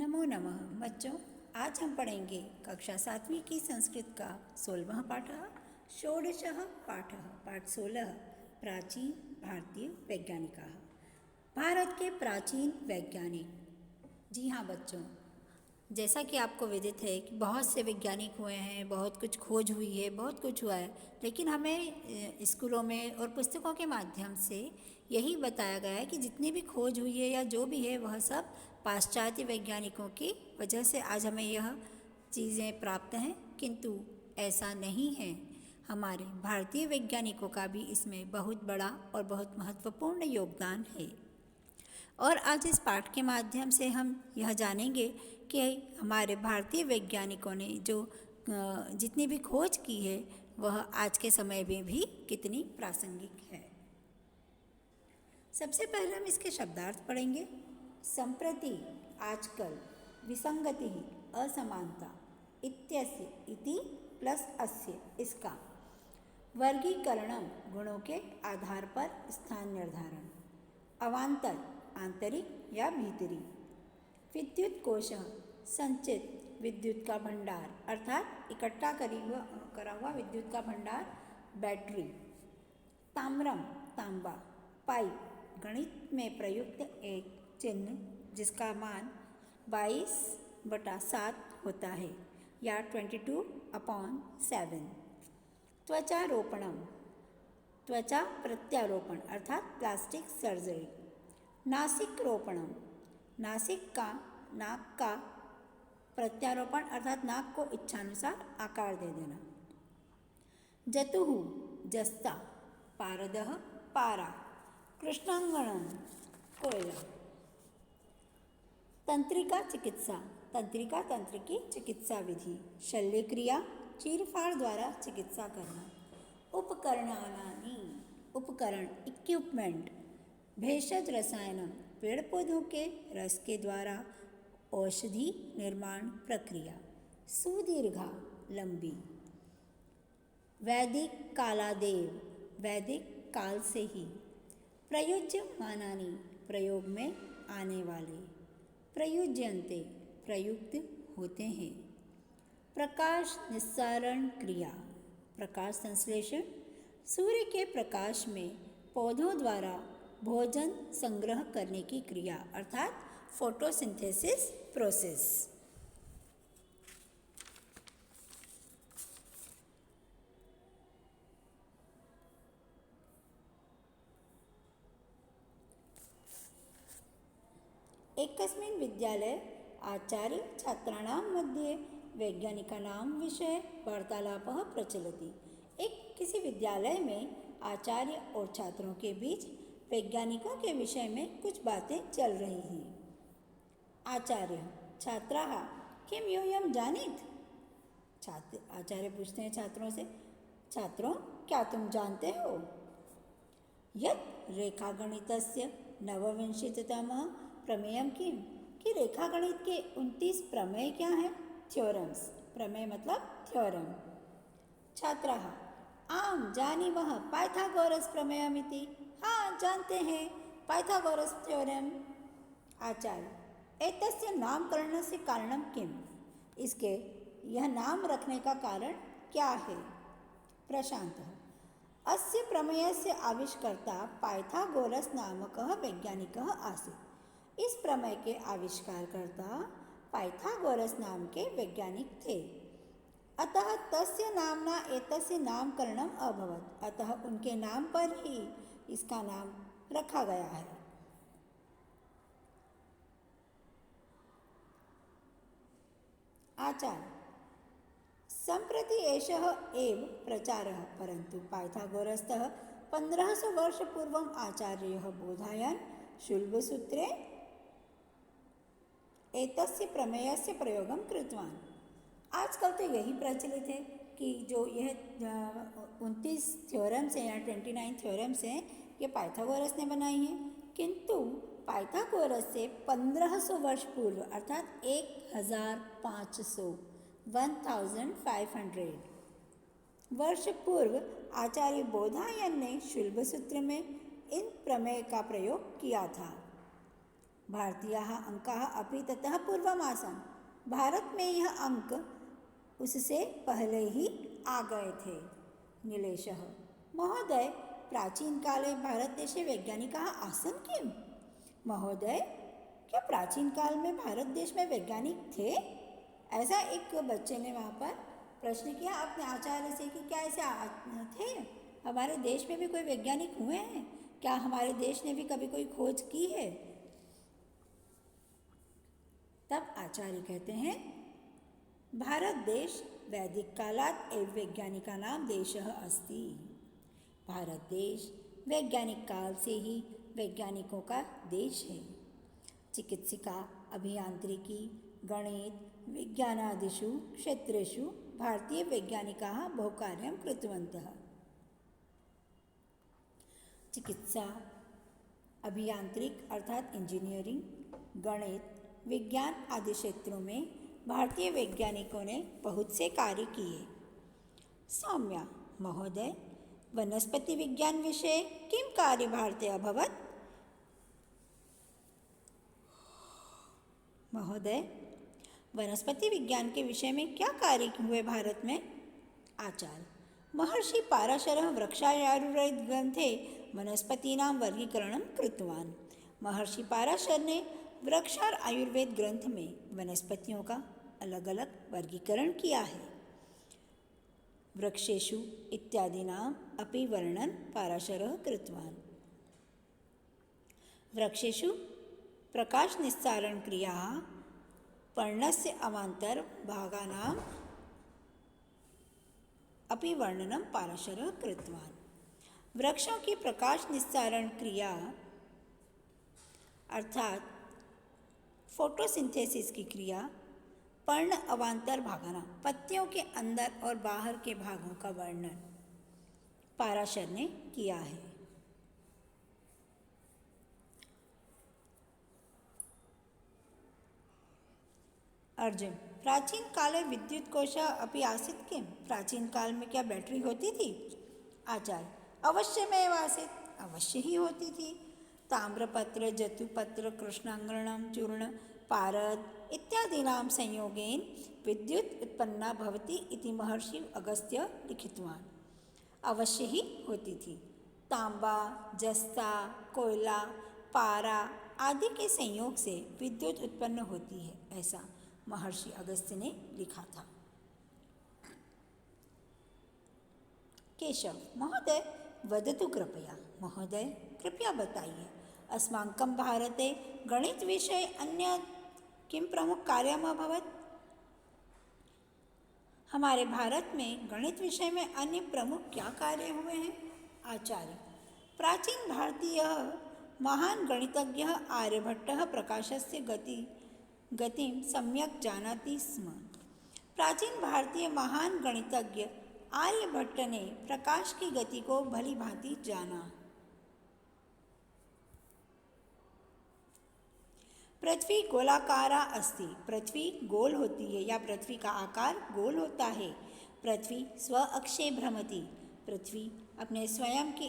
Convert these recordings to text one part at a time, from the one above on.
नमो नमः बच्चों। आज हम पढ़ेंगे कक्षा 7वीं की संस्कृत का 16वां पाठः षोडशः पाठः पाठ 16 प्राचीन भारतीय वैज्ञानिकाः। भारत के प्राचीन वैज्ञानिक। जी हाँ बच्चों, जैसा कि आपको विदित है कि बहुत से वैज्ञानिक हुए हैं, बहुत कुछ खोज हुई है, बहुत कुछ हुआ है, लेकिन हमें स्कूलों में और पुस्तकों के माध्यम से यही बताया गया है कि जितनी भी खोज हुई है या जो भी है वह सब पाश्चात्य वैज्ञानिकों की वजह से आज हमें यह चीज़ें प्राप्त हैं, किंतु ऐसा नहीं है। हमारे भारतीय वैज्ञानिकों का भी इसमें बहुत बड़ा और बहुत महत्वपूर्ण योगदान है। और आज इस पाठ के माध्यम से हम यह जानेंगे कि हमारे भारतीय वैज्ञानिकों ने जो जितनी भी खोज की है वह आज के समय में भी कितनी प्रासंगिक है। सबसे पहले हम इसके शब्दार्थ पढ़ेंगे। संप्रति, आजकल, विसंगति, असमानता, इत्यस्य, इति प्लस अस्य, इसका, वर्गीकरणम, गुणों के आधार पर स्थान निर्धारण, अवान्तर, आंतरिक या भीतरी, विद्युत कोश, संचित विद्युत का भंडार अर्थात इकट्ठा करा हुआ विद्युत का भंडार, बैटरी, ताम्रम, तांबा, पाइप, गणित में प्रयुक्त एक चिन्ह जिसका मान 22/7 होता है या 22/7, त्वचारोपणम, त्वचा प्रत्यारोपण अर्थात प्लास्टिक सर्जरी, नासिक रोपणम, नाक का प्रत्यारोपण अर्थात नाक को इच्छानुसार आकार दे देना, जतुः, जस्ता, पारदः, पारा, कृष्णांगणम, कोयला, तंत्रिका चिकित्सा, तंत्रिका तंत्र की चिकित्सा विधि, शल्य क्रिया, चीरफाड़ द्वारा चिकित्सा करना, उपकरणानि, उपकरण इक्विपमेंट, भेषज रसायनम, पेड़ पौधों के रस के द्वारा औषधि निर्माण प्रक्रिया, सुदीर्घा, लंबी, वैदिक कालादेव, वैदिक काल से ही, प्रयुज्य मानानी, प्रयोग में आने वाले, प्रयुज्यन्ते, प्रयुक्त होते हैं, प्रकाश निस्सारण क्रिया, प्रकाश संश्लेषण, सूर्य के प्रकाश में पौधों द्वारा भोजन संग्रह करने की क्रिया अर्थात फोटोसिंथेसिस प्रोसेस। एकस्मिन् विद्यालये आचार्य छात्राणां मध्ये वैज्ञानिकानां विषये वार्तालापः प्रचलति। एक किसी विद्यालय में आचार्य और छात्रों के बीच वैज्ञानिकों के विषय में कुछ बातें चल रही थी। आचार्य, छात्राः किं यूयं जानीत? छात्र, आचार्य पूछते हैं छात्रों से, छात्रों क्या तुम जानते हो यत् रेखागणितस्य नवविंशतितमः प्रमेयं किम, कि रेखागणित के 29 प्रमेय क्या हैं? थ्योरम्स, प्रमेय मतलब थ्योरम। छात्राः, आम जानीमः पाइथागोरस प्रमेयमिति, हाँ जानते हैं पाइथागोरस थ्योरम। आचार्य, एतस्य नामकरणस्य कारणं किम, इसके यह नाम रखने का कारण क्या है? प्रशान्तः, अस्य प्रमेयस्य आविष्कर्ता पाइथागोरस नामकः वैज्ञानिकः आसीत्। इस प्रमेय के आविष्कारकर्ता पाइथागोरस नाम के वैज्ञानिक थे। अतः तस्य नामना एतस्य नामकरणम् अभवत्, अतः उनके नाम पर ही इसका नाम रखा गया है। आचार्य, सम्प्रति एषः एव प्रचारः, परन्तु पाइथागोरस्तः 1500 वर्षपूर्वम् आचार्यः बोधायन् शुल्बसूत्रे एतस्य प्रमेयस्य प्रयोगं कृतवान्। आजकल तो यही प्रचलित है कि जो यह 29 थ्योरम्स हैं या 29 थ्योरम्स हैं ये पाइथागोरस ने बनाई हैं, किंतु पाइथागोरस से 1500 वर्ष पूर्व अर्थात 1500 वर्ष पूर्व आचार्य बोधायन ने शुल्बसूत्र में इन प्रमेय का प्रयोग किया था। भारतीयाः अंकाः अपि ततः पूर्वम् आसन्। भारत में यह अंक उससे पहले ही आ गए थे। नीलेशः: महोदय, प्राचीन काले भारतदेशे वैज्ञानिकाः आसन् किम्? महोदय, क्या प्राचीन काल में भारत देश में वैज्ञानिक थे? ऐसा एक बच्चे ने वहाँ पर प्रश्न किया अपने आचार्य से कि क्या ऐसे थे? हमारे देश में भी कोई वैज्ञानिक हुए हैं? क्या हमारे देश ने भी कभी कोई खोज की है? तब आचार्य कहते हैं, भारत देश वैदिक कालात् एव वैज्ञानिकानां देशः अस्ति। भारत देश वैज्ञानिक काल से ही वैज्ञानिकों का देश है। चिकित्सा, अभियांत्रिकी, गणित, विज्ञानादिषु क्षेत्रेषु भारतीय वैज्ञानिकाः बहुकार्यं कृतवन्तः। चिकित्सा, अभियांत्रिक अर्थात इंजीनियरिंग, गणित, विज्ञान आदि क्षेत्रों में भारतीय वैज्ञानिकों ने बहुत से कार्य किए। सौम्या: महोदय, वनस्पति विज्ञान विषये किं कार्य भारते अभवत्? महोदय, वनस्पति विज्ञान के विषय में क्या कार्य हुए भारत में? आचार्य: महर्षि पाराशरः वृक्षायुर्वेद ग्रंथे वनस्पतीनां वर्गीकरणं कृतवान्। महर्षि पाराशर ने वृक्ष और आयुर्वेद ग्रंथ में वनस्पतियों का अलग अलग वर्गीकरण किया है। वृक्षेषु इत्यादीनाम् अपि वर्णनं पाराशरः कृतवान्। वृक्षेषु प्रकाश निस्सारण क्रियाः पर्णस्य अवान्तर भागानाम् अपि वर्णनं पाराशरः कृतवान्। वृक्षों की प्रकाश निस्सारण क्रिया अर्थात फोटोसिंथेसिस की क्रिया पर्ण अवान्तर भागाना पत्तियों के अंदर और बाहर के भागों का वर्णन पाराशर ने किया है। अर्जुन: प्राचीन काले विद्युत कोशः अपि आसीत् किम्? प्राचीन काल में क्या बैटरी होती थी? आचार्य: अवश्यमेव आसीत्, अवश्य ही होती थी। ताम्रपत्र, जतुपत्र, कृष्णांगणं, चूर्ण, पारद इत्यादीनां संयोगेन विद्युत उत्पन्ना भवति इति महर्षि अगस्त्य लिखितवान्। अवश्य ही होती थी। तांबा, जस्ता, कोयला, पारा आदि के संयोग से विद्युत उत्पन्न होती है, ऐसा महर्षि अगस्त्य ने लिखा था। केशव: महोदय, वदतु कृपया। महोदय, कृपया बताइए, अस्माकं भारते गणित विषये अन्य किं प्रमुख कार्यम् अभवत्? हमारे भारत में गणित विषय में अन्य प्रमुख क्या कार्य हुए हैं? आचार्य: प्राचीन भारतीय महान गणितज्ञ आर्यभट्टः प्रकाशस्य गतिं सम्यक जानाति स्म। प्राचीन भारतीय महान गणितज्ञ आर्यभट्ट ने प्रकाश की गति को भली भांति जाना। पृथ्वी गोलाकारा अस्ति। पृथ्वी गोल होती है या पृथ्वी का आकार गोल होता है। पृथ्वी स्व अक्षे भ्रमति। पृथ्वी अपने स्वयं के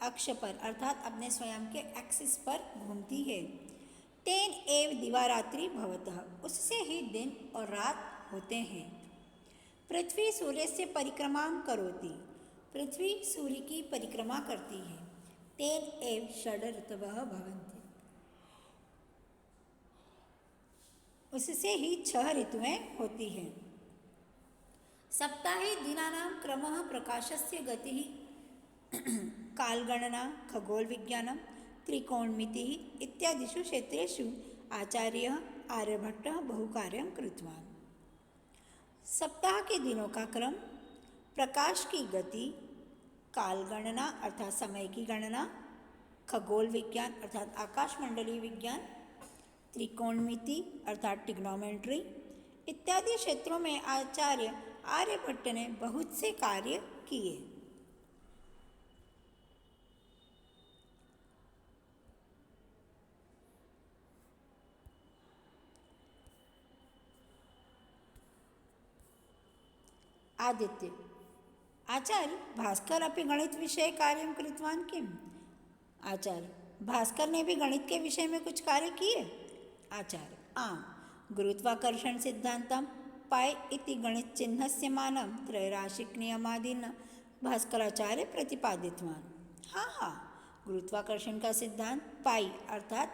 अक्ष पर अर्थात अपने स्वयं के एक्सिस पर घूमती है। तेन एव दिवारात्रि भवतः। उससे ही दिन और रात होते हैं। पृथ्वी सूर्य से परिक्रमा करोति। पृथ्वी सूर्य की परिक्रमा करती है। तेन एव षड ऋतवः भवन्ति। उससे ही 6 ऋतुएं होती हैं। सप्ताहे दिनानां क्रमः प्रकाशस्य गतिः कालगणना खगोल विज्ञानं त्रिकोणमितिः इत्यादिषु क्षेत्रेषु आचार्यः आर्यभट्टः बहुकार्यं कृतवान्। सप्ताह के दिनों का क्रम, प्रकाश की गति, कालगणना अर्थात समय की गणना, खगोल विज्ञान अर्थात आकाशमंडलीय विज्ञान, त्रिकोणमिति अर्थात टिग्नोमेट्री इत्यादि क्षेत्रों में आचार्य आर्यभट्ट ने बहुत से कार्य किए। आदित्य: आचार्य, भास्कर अपि गणित विषये कार्यं कृतवान् किम्? आचार्य: भास्कर ने भी गणित के विषय में कुछ कार्य किए। आचार्य आम गुरुत्वाकर्षण सिद्धांतम पाई इति गणित चिन्हस्य मानं त्रैराशिक नियमादीन भास्कराचार्य प्रतिपादितवान। हाँ, गुरुत्वाकर्षण का सिद्धांत पाई अर्थात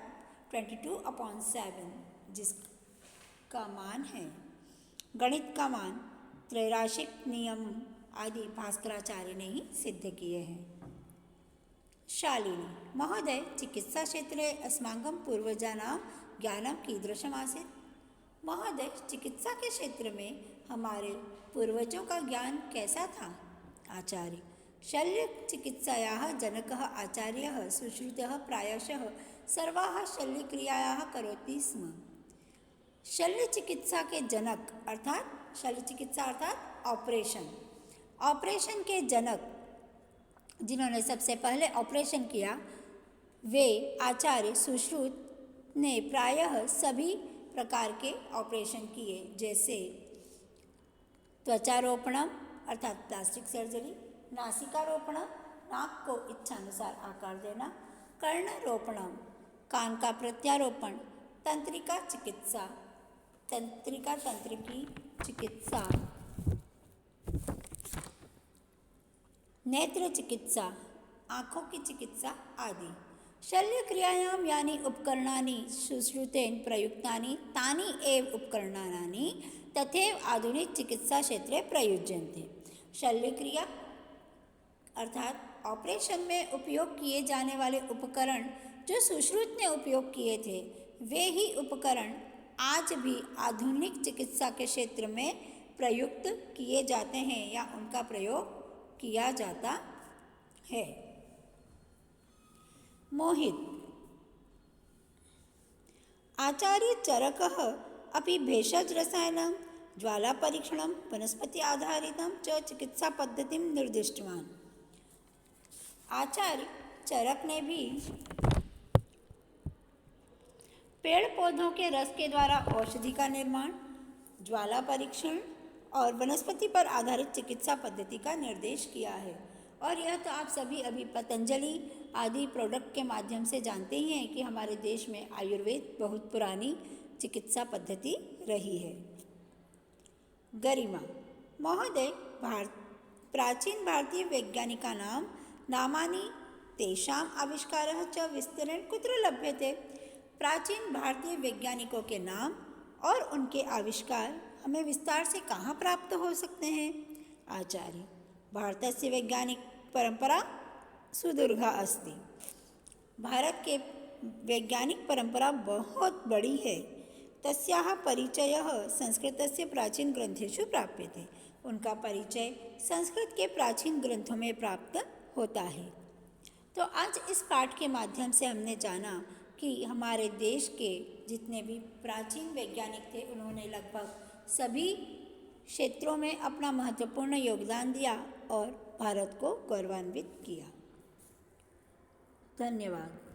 22/7 जिसका मान है, गणित का मान त्रैराशिक नियम आदि भास्कराचार्य ने ही सिद्ध किए हैं। शालिनी महोदय, चिकित्सा क्षेत्रे अस्माकं पूर्वजानां ज्ञानं कीदृशम् आसीत्? महोदय, चिकित्सा के क्षेत्र में हमारे पूर्वजों का ज्ञान कैसा था? आचार्य शल्य चिकित्सायाः जनकः आचार्यः सुश्रुतः प्रायशः सर्वाः शल्यक्रियायाः करोति स्म। शल्य चिकित्सा के जनक अर्थात शल्य चिकित्सा अर्थात ऑपरेशन के जनक जिन्होंने सबसे पहले ऑपरेशन किया वे आचार्य सुश्रुत ने प्रायः सभी प्रकार के ऑपरेशन किए, जैसे त्वचारोपणम अर्थात प्लास्टिक सर्जरी, नासिकारोपणम नाक को इच्छानुसार आकार देना, कर्णरोपणम कान का प्रत्यारोपण, तंत्रिकी चिकित्सा, नेत्र चिकित्सा आँखों की चिकित्सा आदि। शल्यक्रियायां यानि उपकरणानि सुश्रुतेन प्रयुक्तानि तानि एव उपकरणानि तथैव आधुनिक चिकित्सा क्षेत्रे प्रयुज्यन्ते। शल्यक्रिया अर्थात ऑपरेशन में उपयोग किए जाने वाले उपकरण जो सुश्रुत ने उपयोग किए थे, वे ही उपकरण आज भी आधुनिक चिकित्सा के क्षेत्र में प्रयुक्त किए जाते हैं या उनका प्रयोग किया जाता है। मोहित आचार्य चरकः अपि भेषज रसायनं ज्वाला परीक्षणं वनस्पति आधारितं च चिकित्सा पद्धतिं निर्दिष्टवान्। आचार्य चरक ने भी पेड़ पौधों के रस के द्वारा औषधि का निर्माण, ज्वाला परीक्षण और वनस्पति पर आधारित चिकित्सा पद्धति का निर्देश किया है। और यह तो आप सभी अभी पतंजलि आदि प्रोडक्ट के माध्यम से जानते ही हैं कि हमारे देश में आयुर्वेद बहुत पुरानी चिकित्सा पद्धति रही है। गरिमा महोदय, प्राचीन भारतीय वैज्ञानिकानां नामानि तेषाम् आविष्कारः च विस्तरेण कुत्र लभ्यते? प्राचीन भारतीय वैज्ञानिकों के नाम और उनके आविष्कार हमें विस्तार से कहाँ प्राप्त हो सकते हैं? आचार्य भारतस्य वैज्ञानिक परंपरा सुदीर्घा अस्ति। भारत के वैज्ञानिक परंपरा बहुत बड़ी है। तस्याः परिचयः संस्कृतस्य प्राचीन ग्रंथेषु प्राप्यते। उनका परिचय संस्कृत के प्राचीन ग्रंथों में प्राप्त होता है। तो आज इस पाठ के माध्यम से हमने जाना कि हमारे देश के जितने भी प्राचीन वैज्ञानिक थे, उन्होंने लगभग सभी क्षेत्रों में अपना महत्वपूर्ण योगदान दिया और भारत को गौरवान्वित किया। धन्यवाद।